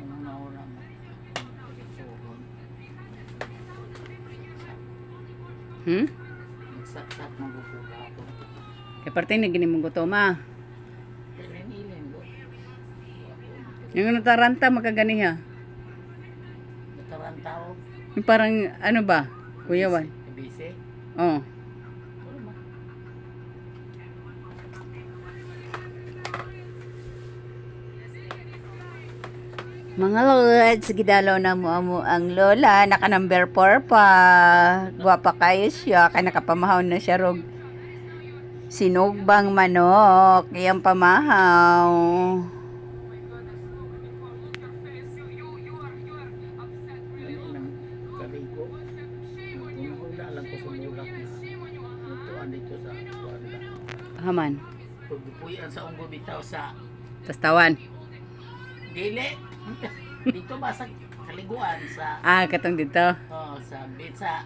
Anong nauna mo? Pagkasuhon. Nagsaksak magpupuga ako. Kaya parte na gini mong gutom Ilin-ilin ko. Yung nataranta makaganiha. Nakarang tao. Yung parang ano ba? Kuya Wan. Bise. Oh. Wala ba? Mga lods, gidalaw na mo ang lola, naka number 4 pa. Gwapa kayo siya, kaya nakapamahaw na siya rog sinugbang manok, iyang pamahaw. Ano lang kaligo. Nagpunahula lang ko sa mulak na mutuan dito sa Kuanda. Haman, Pagpupuyan sa unggo bitaw sa tastawan. dili. Dito ba sa kaliguan sa Katong dito. sa bitsa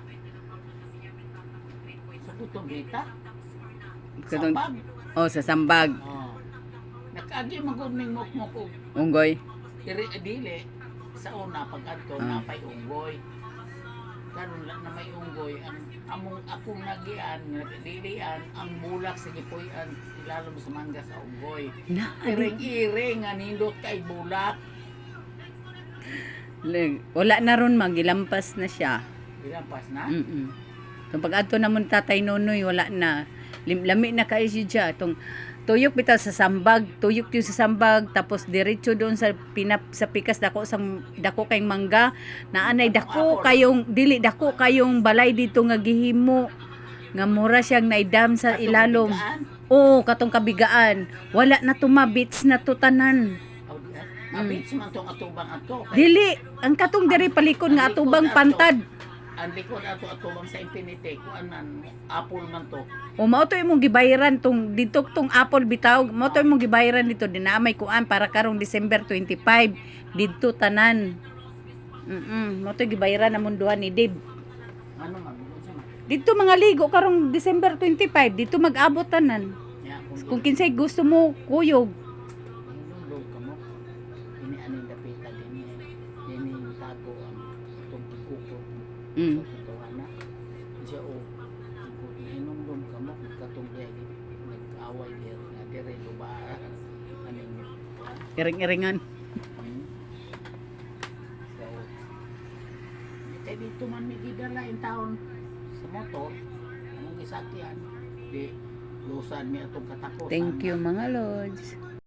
sa butong bita. Katong, Sambag. sa sambag. Nakaagi magod ning mukmok og Unggoy. dili sa una pag adto napay unggoy. Karon lang na may unggoy ang among akong nagian dilian ang bulak sa gipuy-an ilalom sa mangga sa unggoy. Na, Iring-iring nga nindot kay bulak. wala na ron magilampas na siya. Ilampas na. Itong pag-adto namon tatay Nonoy, wala na. Lami na kayo siya. Itong tuyok bitaw sa sambag, tuyok yung sa sambag, tapos diretso doon sa sa pikas dako kayong mangga, naanay dako kayong dili dako kayong balay dito nga gihimo nga mura siyang naidam sa ilalom. Oo, katong kabigaan. Wala na tumabits na tutanan. Mabits man tong atubang ato. Dili, ang katong diri palikod nga atubang pantad. Ang likod ato atubang sa Infinite kuanan apple man to. O mao to imong gibayaran tong dito tong apple bitaw, mao to imong gibayaran dito dinamay kuan para karong December 25 didto tanan. Mao to gibayaran namon duha ni Dib. Ano man sa man. Dito mga ligo karong December 25 dito mag-abot tanan. Ya, Kung kinsay gusto mo kuyog. log kamo. Ini aning dapita dinhi tago ang atong ikuko. Sa tuwana. Siya o inom kamo katong nag-away diha nga dire luba aning Iring-iringan. So, kaya dito man may gidala in town sa motor, anong gisakyan, di lusan mi atong katakosan. Thank you mga lods.